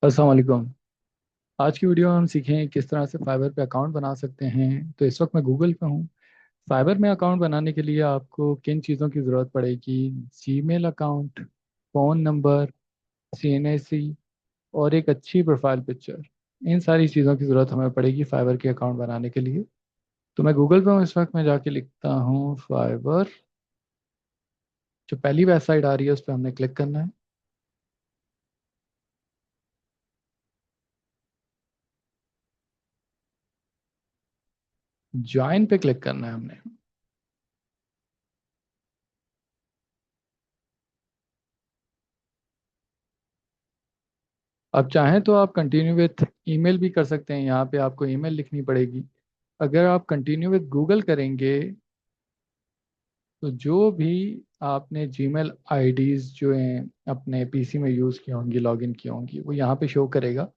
अस्सलाम वालेकुम। आज की वीडियो में हम सीखें किस तरह से फाइबर पे अकाउंट बना सकते हैं। तो इस वक्त मैं गूगल पे हूँ। फाइबर में अकाउंट बनाने के लिए आपको किन चीज़ों की ज़रूरत पड़ेगी? जीमेल अकाउंट, फ़ोन नंबर, सीएनएसी और एक अच्छी प्रोफाइल पिक्चर। इन सारी चीज़ों की ज़रूरत हमें पड़ेगी फाइबर के अकाउंट बनाने के लिए। तो मैं गूगल पे हूँ इस वक्त, मैं जाके लिखता हूँ फाइबर। जो पहली वेबसाइट आ रही है उस पर हमने क्लिक करना है। ज्वाइन पे क्लिक करना है हमने। अब चाहें तो आप कंटिन्यू विथ ईमेल भी कर सकते हैं। यहाँ पे आपको ईमेल लिखनी पड़ेगी। अगर आप कंटिन्यू विथ गूगल करेंगे तो जो भी आपने जीमेल आईडीज जो हैं अपने पीसी में यूज़ की होंगी, लॉगिन की होंगी, वो यहाँ पे शो करेगा।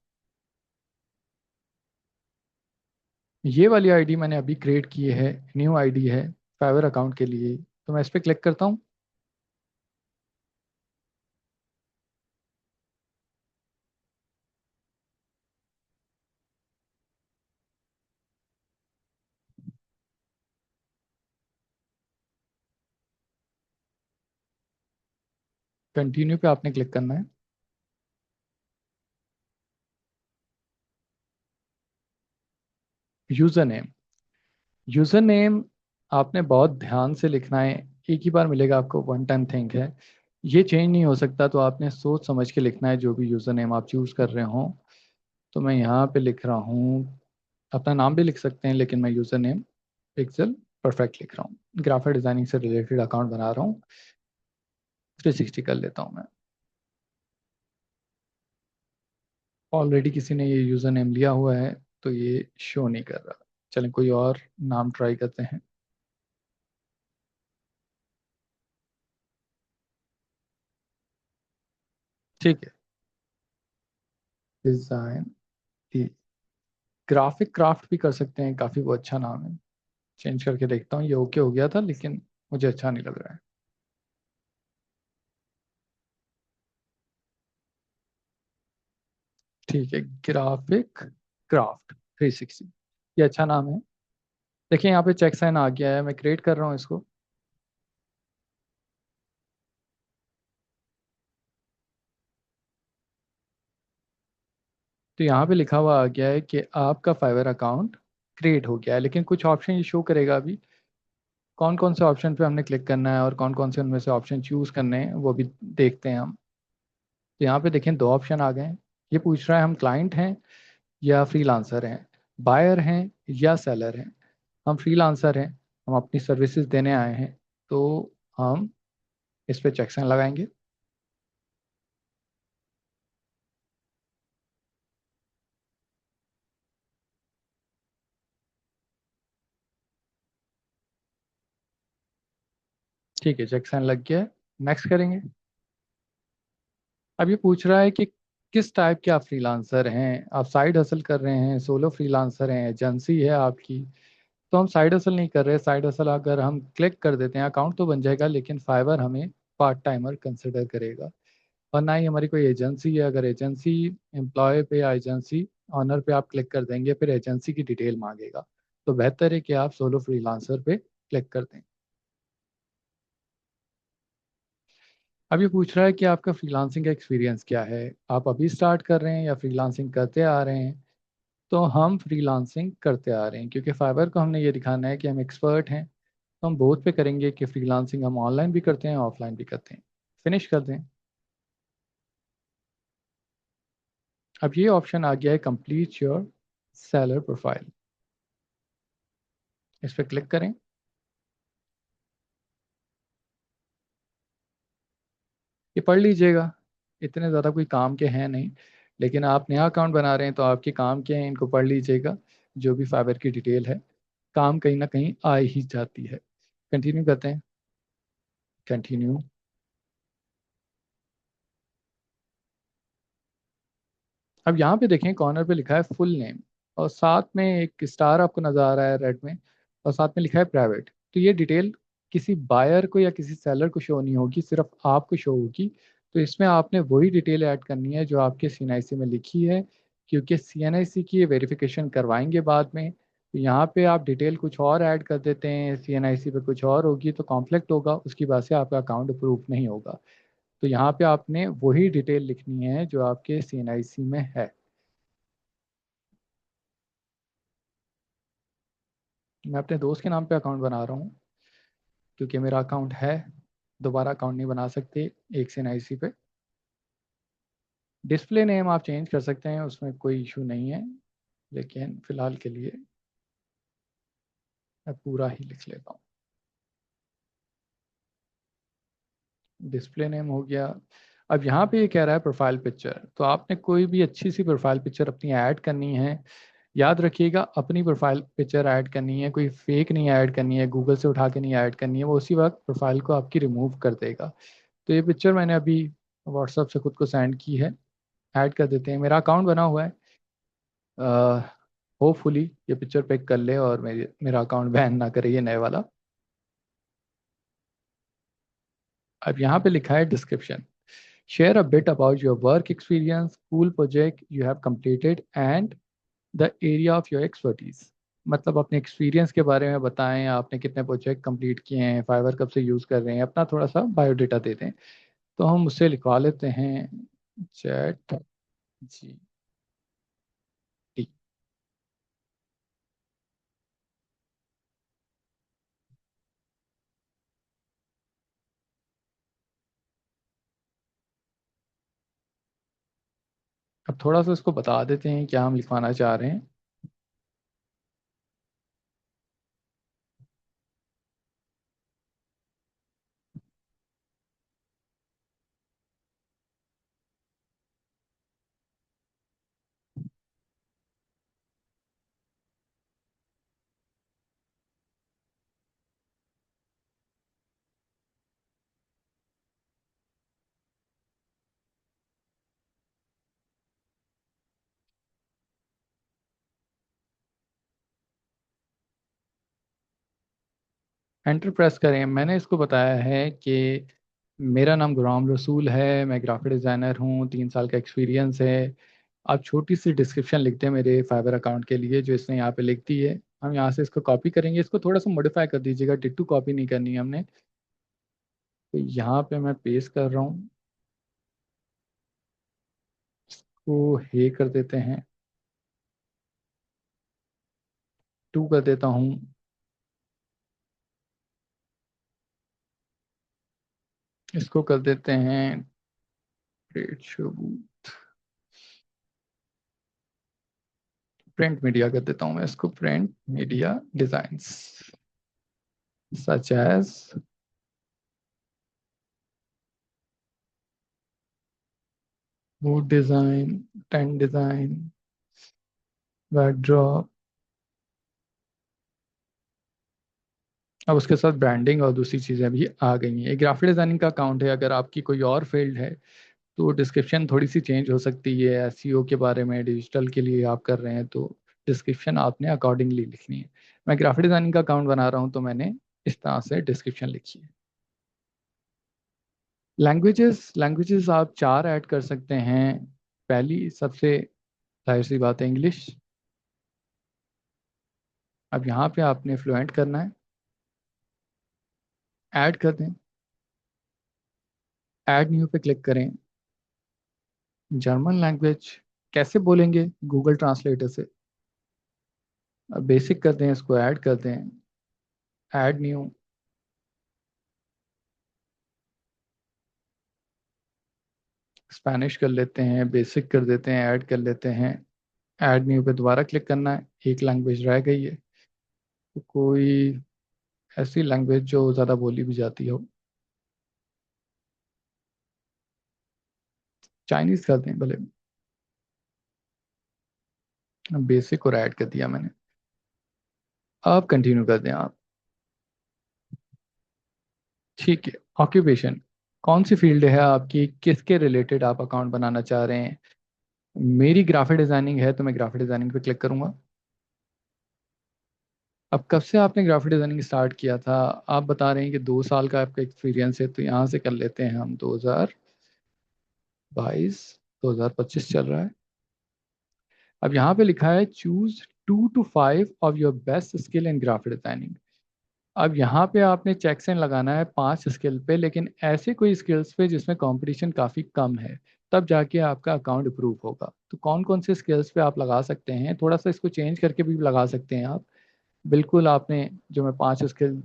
ये वाली आईडी मैंने अभी क्रिएट की है, न्यू आईडी है फाइवर अकाउंट के लिए। तो मैं इस पर क्लिक करता हूँ। कंटिन्यू पे आपने क्लिक करना है। यूज़र नेम, यूज़र नेम आपने बहुत ध्यान से लिखना है। एक ही बार मिलेगा आपको, वन टाइम थिंग है। ये चेंज नहीं हो सकता, तो आपने सोच समझ के लिखना है जो भी यूज़र नेम आप चूज़ कर रहे हो। तो मैं यहाँ पे लिख रहा हूँ, अपना नाम भी लिख सकते हैं लेकिन मैं यूज़र नेम पिक्सल परफेक्ट लिख रहा हूँ। ग्राफिक डिज़ाइनिंग से रिलेटेड अकाउंट बना रहा हूँ। 360 कर लेता हूँ मैं। ऑलरेडी किसी ने ये यूज़र नेम लिया हुआ है तो ये शो नहीं कर रहा। चलें कोई और नाम ट्राई करते हैं। ठीक है, डिज़ाइन, ग्राफिक क्राफ्ट भी कर सकते हैं, काफ़ी वो अच्छा नाम है। चेंज करके देखता हूँ। ये ओके हो गया था लेकिन मुझे अच्छा नहीं लग रहा है। ठीक है, ग्राफिक क्राफ्ट 360, ये अच्छा नाम है। देखिए यहाँ पे चेक साइन आ गया है, मैं क्रिएट कर रहा हूँ इसको। तो यहाँ पे लिखा हुआ आ गया है कि आपका फाइवर अकाउंट क्रिएट हो गया है, लेकिन कुछ ऑप्शन ये शो करेगा अभी। कौन कौन से ऑप्शन पे हमने क्लिक करना है और कौन कौन से उनमें से ऑप्शन चूज़ करने हैं वो भी देखते हैं हम। तो यहाँ पे देखें दो ऑप्शन आ गए हैं। ये पूछ रहा है हम क्लाइंट हैं या फ्रीलांसर हैं, बायर हैं या सेलर हैं। हम फ्रीलांसर हैं, हम अपनी सर्विसेज देने आए हैं, तो हम इस पे चेक साइन लगाएंगे। ठीक है, चेक साइन लग गया है। नेक्स्ट करेंगे। अब ये पूछ रहा है कि किस टाइप के आप फ्रीलांसर हैं, आप साइड हसल कर रहे हैं, सोलो फ्रीलांसर हैं, एजेंसी है आपकी। तो हम साइड हसल नहीं कर रहे। साइड हसल अगर हम क्लिक कर देते हैं अकाउंट तो बन जाएगा, लेकिन फाइवर हमें पार्ट टाइमर कंसिडर करेगा। और ना ही हमारी कोई एजेंसी है। अगर एजेंसी एम्प्लॉय पे या एजेंसी ऑनर पे आप क्लिक कर देंगे फिर एजेंसी की डिटेल मांगेगा। तो बेहतर है कि आप सोलो फ्रीलांसर पे क्लिक कर दें। अब ये पूछ रहा है कि आपका फ्रीलांसिंग का एक्सपीरियंस क्या है, आप अभी स्टार्ट कर रहे हैं या फ्रीलांसिंग करते आ रहे हैं। तो हम फ्रीलांसिंग करते आ रहे हैं क्योंकि फाइवर को हमने ये दिखाना है कि हम एक्सपर्ट हैं। तो हम बोथ पे करेंगे कि फ्रीलांसिंग हम ऑनलाइन भी करते हैं ऑफलाइन भी करते हैं। फिनिश कर दें। अब ये ऑप्शन आ गया है कंप्लीट योर सेलर प्रोफाइल। इस पर क्लिक करें। ये पढ़ लीजिएगा, इतने ज़्यादा कोई काम के हैं नहीं। लेकिन आप नया अकाउंट बना रहे हैं तो आपके काम के हैं, इनको पढ़ लीजिएगा। जो भी फाइबर की डिटेल है, काम कहीं ना कहीं आ ही जाती है। कंटिन्यू करते हैं। कंटिन्यू। अब यहाँ पे देखें कॉर्नर पे लिखा है फुल नेम, और साथ में एक स्टार आपको नज़र आ रहा है रेड में, और साथ में लिखा है प्राइवेट। तो ये डिटेल किसी बायर को या किसी सेलर को शो नहीं होगी, सिर्फ आपको शो होगी। तो इसमें आपने वही डिटेल ऐड करनी है जो आपके सीएनआईसी में लिखी है, क्योंकि सीएनआईसी की वेरिफिकेशन करवाएंगे बाद में। तो यहाँ पे आप डिटेल कुछ और ऐड कर देते हैं, सीएनआईसी पे कुछ और होगी तो कॉन्फ्लिक्ट होगा, उसकी वजह से आपका अकाउंट अप्रूव नहीं होगा। तो यहाँ पे आपने वही डिटेल लिखनी है जो आपके सीएनआईसी में है। मैं अपने दोस्त के नाम पे अकाउंट बना रहा हूँ, क्योंकि मेरा अकाउंट है, दोबारा अकाउंट नहीं बना सकते एक सीएनआईसी पे। डिस्प्ले नेम आप चेंज कर सकते हैं, उसमें कोई इशू नहीं है, लेकिन फ़िलहाल के लिए मैं पूरा ही लिख लेता हूँ। डिस्प्ले नेम हो गया। अब यहाँ पे ये कह रहा है प्रोफाइल पिक्चर, तो आपने कोई भी अच्छी सी प्रोफाइल पिक्चर अपनी ऐड करनी है। याद रखिएगा, अपनी प्रोफाइल पिक्चर ऐड करनी है, कोई फेक नहीं ऐड करनी है, गूगल से उठा के नहीं ऐड करनी है, वो उसी वक्त प्रोफाइल को आपकी रिमूव कर देगा। तो ये पिक्चर मैंने अभी व्हाट्सअप से खुद को सेंड की है, ऐड कर देते हैं। मेरा अकाउंट बना हुआ है, होपफुली ये पिक्चर पिक कर ले और मेरा अकाउंट बैन ना करे ये नए वाला। अब यहाँ पे लिखा है description, share a bit about your work experience, cool project you have completed and the area of your expertise. मतलब अपने एक्सपीरियंस के बारे में बताएं, आपने कितने प्रोजेक्ट कंप्लीट किए हैं, फाइवर कब से यूज़ कर रहे हैं, अपना थोड़ा सा बायोडेटा दे दें। तो हम उससे लिखवा लेते हैं चैट जी टी। अब थोड़ा सा इसको बता देते हैं क्या हम लिखवाना चाह रहे हैं। एंटर प्रेस करें। मैंने इसको बताया है कि मेरा नाम गुलाम रसूल है, मैं ग्राफिक डिज़ाइनर हूँ, 3 साल का एक्सपीरियंस है। आप छोटी सी डिस्क्रिप्शन लिखते हैं मेरे फाइबर अकाउंट के लिए, जो इसने यहाँ पे लिख दी है। हम यहाँ से इसको कॉपी करेंगे, इसको थोड़ा सा मॉडिफाई कर दीजिएगा, डिट्टू कॉपी नहीं करनी है हमने। तो यहाँ पे मैं पेस्ट कर रहा हूँ, इसको हे कर देते हैं, टू कर देता हूँ, इसको कर देते हैं ट्रेड शो, प्रिंट मीडिया कर देता हूँ मैं इसको, print media designs such as mood design, tent design, backdrop. अब उसके साथ ब्रांडिंग और दूसरी चीज़ें भी आ गई हैं। ये ग्राफिक डिजाइनिंग का अकाउंट है, अगर आपकी कोई और फील्ड है तो डिस्क्रिप्शन थोड़ी सी चेंज हो सकती है। एसईओ के बारे में, डिजिटल के लिए आप कर रहे हैं तो डिस्क्रिप्शन आपने अकॉर्डिंगली लिखनी है। मैं ग्राफिक डिजाइनिंग का अकाउंट बना रहा हूँ तो मैंने इस तरह से डिस्क्रिप्शन लिखी है। लैंग्वेजेस, लैंग्वेजेस आप 4 ऐड कर सकते हैं। पहली सबसे जाहिर सी बात है इंग्लिश। अब यहाँ पे आपने फ्लुएंट करना है, ऐड कर दें, ऐड न्यू पे क्लिक करें। जर्मन लैंग्वेज कैसे बोलेंगे गूगल ट्रांसलेटर से, अब बेसिक कर दें, इसको ऐड कर दें, ऐड न्यू। स्पेनिश कर लेते हैं, बेसिक कर देते हैं, ऐड कर लेते हैं, ऐड न्यू पे दोबारा क्लिक करना है। एक लैंग्वेज रह गई है, तो कोई ऐसी लैंग्वेज जो ज़्यादा बोली भी जाती हो, चाइनीज़ कर दें भले। बेसिक और ऐड कर दिया मैंने। अब कंटिन्यू कर दें आप। ठीक है। ऑक्यूपेशन, कौन सी फील्ड है आपकी, किसके रिलेटेड आप अकाउंट बनाना चाह रहे हैं। मेरी ग्राफिक डिज़ाइनिंग है तो मैं ग्राफिक डिज़ाइनिंग पे क्लिक करूंगा। अब कब से आपने ग्राफिक डिज़ाइनिंग स्टार्ट किया था, आप बता रहे हैं कि 2 साल का आपका एक्सपीरियंस है, तो यहाँ से कर लेते हैं हम 2000। 2022 चल रहा है। अब यहाँ पे लिखा है choose 2 to 5 of your best skill in graphic designing. अब यहाँ पे आपने चेक इन लगाना है 5 स्किल पे, लेकिन ऐसे कोई स्किल्स पे जिसमें कंपटीशन काफ़ी कम है, तब जाके आपका अकाउंट अप्रूव होगा। तो कौन कौन से स्किल्स पे आप लगा सकते हैं, थोड़ा सा इसको चेंज करके भी लगा सकते हैं आप। बिल्कुल आपने जो मैं 5 स्किल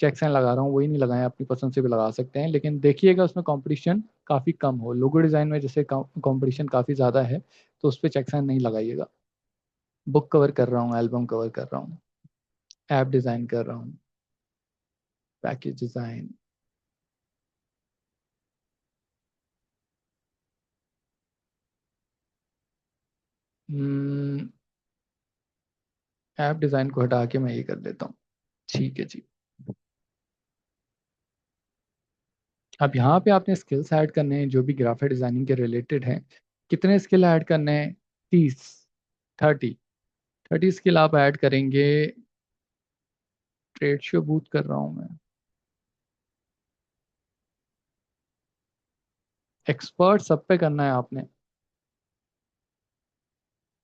चेक इन लगा रहा हूँ वही नहीं लगाए, अपनी पसंद से भी लगा सकते हैं, लेकिन देखिएगा उसमें कंपटीशन काफ़ी कम हो। लोगो डिज़ाइन में जैसे कंपटीशन काफ़ी ज़्यादा है, तो उस पर चेक इन नहीं लगाइएगा। बुक कवर कर रहा हूँ, एल्बम कवर कर रहा हूँ, ऐप डिज़ाइन कर रहा हूँ, पैकेज डिज़ाइन। ऐप डिज़ाइन को हटा के मैं ये कर देता हूँ। ठीक है जी। अब यहाँ पे आपने स्किल्स ऐड करने हैं जो भी ग्राफिक डिज़ाइनिंग के रिलेटेड हैं। कितने स्किल ऐड करने हैं? 30, 30 स्किल आप ऐड करेंगे। ट्रेड शो बूट कर रहा हूँ मैं। एक्सपर्ट सब पे करना है आपने।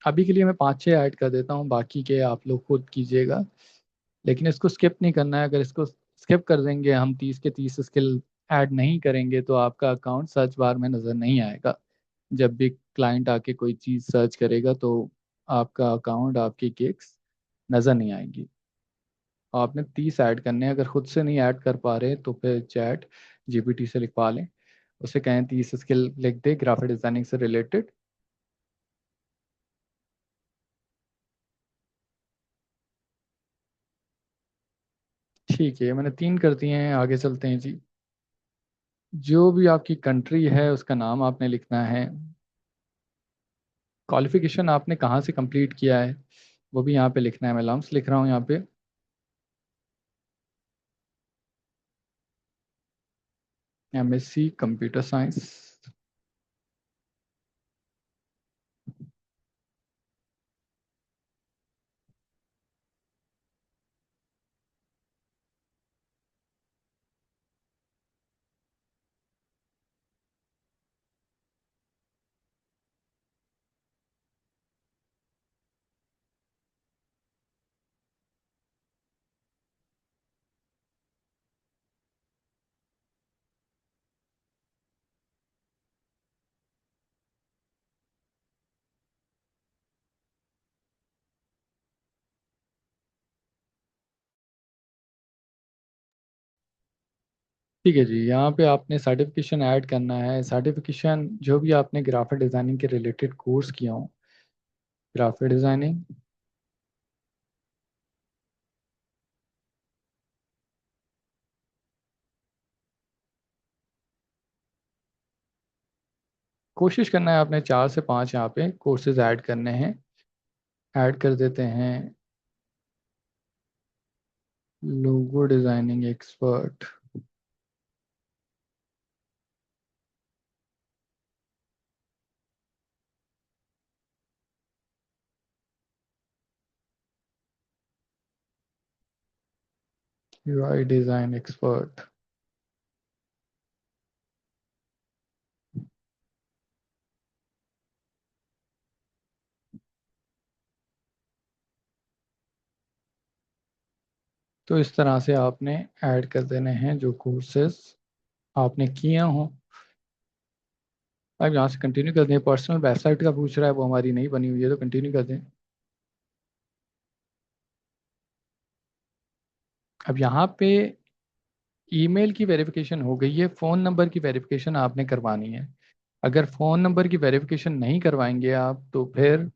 अभी के लिए मैं 5-6 ऐड कर देता हूँ, बाकी के आप लोग खुद कीजिएगा। लेकिन इसको स्किप नहीं करना है। अगर इसको स्किप कर देंगे, हम 30 के 30 स्किल ऐड नहीं करेंगे, तो आपका अकाउंट सर्च बार में नज़र नहीं आएगा। जब भी क्लाइंट आके कोई चीज़ सर्च करेगा तो आपका अकाउंट, आपकी गिग्स नज़र नहीं आएंगी। आपने 30 ऐड करने हैं। अगर खुद से नहीं ऐड कर पा रहे तो फिर चैट जीपीटी से लिखवा लें, उसे कहें 30 स्किल लिख दे ग्राफिक डिज़ाइनिंग से रिलेटेड। ठीक है, मैंने 3 कर दिए हैं, आगे चलते हैं जी। जो भी आपकी कंट्री है उसका नाम आपने लिखना है। क्वालिफिकेशन आपने कहाँ से कंप्लीट किया है वो भी यहाँ पे लिखना है। मैं लम्स लिख रहा हूँ यहाँ पे। MSc computer science. ठीक है जी, यहाँ पे आपने सर्टिफिकेशन ऐड करना है। सर्टिफिकेशन जो भी आपने ग्राफिक डिज़ाइनिंग के रिलेटेड कोर्स किया हो। ग्राफिक डिज़ाइनिंग, कोशिश करना है आपने 4 से 5 यहाँ पे कोर्सेज ऐड करने हैं। ऐड कर देते हैं। Logo designing expert, UI design expert. तो इस तरह से आपने ऐड कर देने हैं जो कोर्सेज आपने किए हों। अब यहाँ से कंटिन्यू कर दें। पर्सनल वेबसाइट का पूछ रहा है, वो हमारी नहीं बनी हुई है, तो कंटिन्यू कर दें। अब यहाँ पे ईमेल की वेरिफिकेशन हो गई है, फ़ोन नंबर की वेरिफिकेशन आपने करवानी है। अगर फ़ोन नंबर की वेरिफिकेशन नहीं करवाएंगे आप तो फिर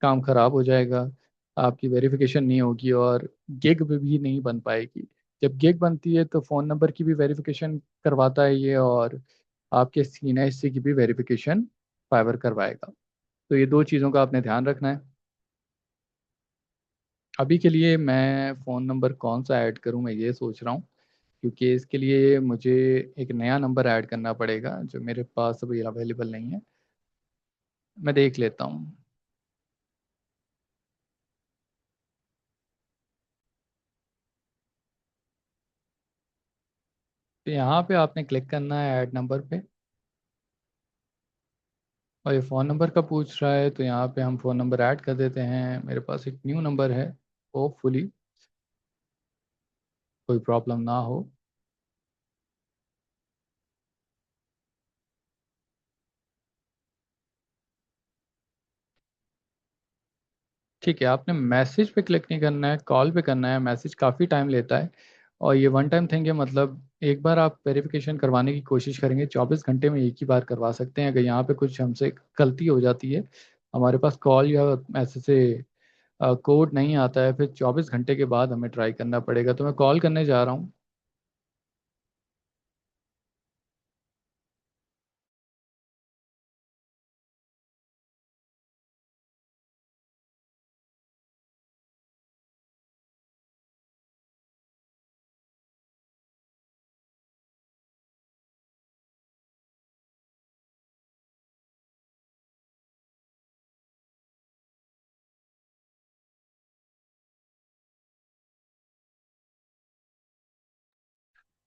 काम ख़राब हो जाएगा। आपकी वेरिफिकेशन नहीं होगी और गिग भी नहीं बन पाएगी। जब गिग बनती है तो फ़ोन नंबर की भी वेरिफिकेशन करवाता है ये, और आपके सीना हिस्से की भी वेरिफिकेशन फाइवर करवाएगा। तो ये 2 चीज़ों का आपने ध्यान रखना है। अभी के लिए मैं फ़ोन नंबर कौन सा ऐड करूं मैं ये सोच रहा हूँ, क्योंकि इसके लिए मुझे एक नया नंबर ऐड करना पड़ेगा जो मेरे पास अभी अवेलेबल नहीं है। मैं देख लेता हूँ। तो यहाँ पे आपने क्लिक करना है ऐड नंबर पे। और ये फ़ोन नंबर का पूछ रहा है, तो यहाँ पे हम फ़ोन नंबर ऐड कर देते हैं। मेरे पास एक न्यू नंबर है, होपफुली कोई प्रॉब्लम ना हो। ठीक है, आपने मैसेज पे क्लिक नहीं करना है, कॉल पे करना है। मैसेज काफ़ी टाइम लेता है और ये वन टाइम थिंग है, मतलब एक बार आप वेरिफिकेशन करवाने की कोशिश करेंगे 24 घंटे में एक ही बार करवा सकते हैं। अगर यहाँ पे कुछ हमसे गलती हो जाती है, हमारे पास कॉल या मैसेज से कोड नहीं आता है, फिर 24 घंटे के बाद हमें ट्राई करना पड़ेगा। तो मैं कॉल करने जा रहा हूँ।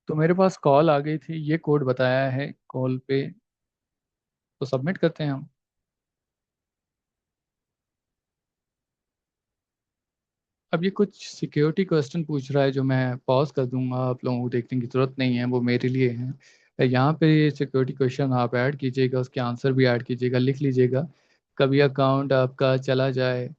तो मेरे पास कॉल आ गई थी, ये कोड बताया है कॉल पे, तो सबमिट करते हैं हम। अब ये कुछ सिक्योरिटी क्वेश्चन पूछ रहा है, जो मैं पॉज कर दूंगा, आप लोगों को देखने की ज़रूरत नहीं है, वो मेरे लिए है। यहाँ पे ये सिक्योरिटी क्वेश्चन आप ऐड कीजिएगा, उसके आंसर भी ऐड कीजिएगा, लिख लीजिएगा। कभी अकाउंट आपका चला जाए,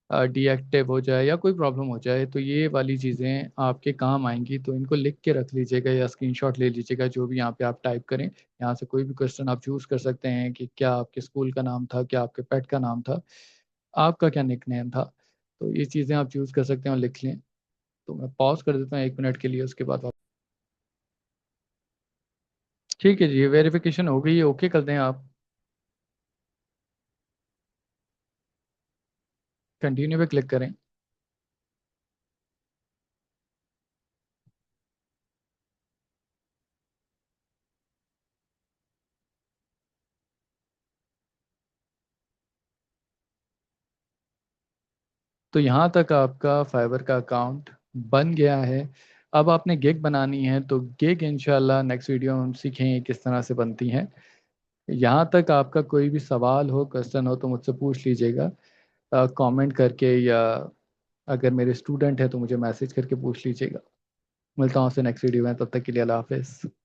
डीएक्टिव हो जाए या कोई प्रॉब्लम हो जाए, तो ये वाली चीज़ें आपके काम आएंगी। तो इनको लिख के रख लीजिएगा या स्क्रीनशॉट ले लीजिएगा, जो भी यहाँ पे आप टाइप करें। यहाँ से कोई भी क्वेश्चन आप चूज़ कर सकते हैं कि क्या आपके स्कूल का नाम था, क्या आपके पेट का नाम था, आपका क्या निकनेम था। तो ये चीज़ें आप चूज़ कर सकते हैं और लिख लें। तो मैं पॉज कर देता हूँ 1 मिनट के लिए, उसके बाद ठीक है जी, वेरिफिकेशन हो गई है, ओके कर दें आप। कंटिन्यू पे क्लिक करें। तो यहाँ तक आपका फाइबर का अकाउंट बन गया है। अब आपने गिग बनानी है, तो गिग इंशाल्लाह नेक्स्ट वीडियो में हम सीखेंगे किस तरह से बनती हैं। यहाँ तक आपका कोई भी सवाल हो, क्वेश्चन हो, तो मुझसे पूछ लीजिएगा कमेंट करके, या अगर मेरे स्टूडेंट है तो मुझे मैसेज करके पूछ लीजिएगा। मिलता हूँ आपसे नेक्स्ट वीडियो में, तब तक के लिए अल्लाह हाफिज़।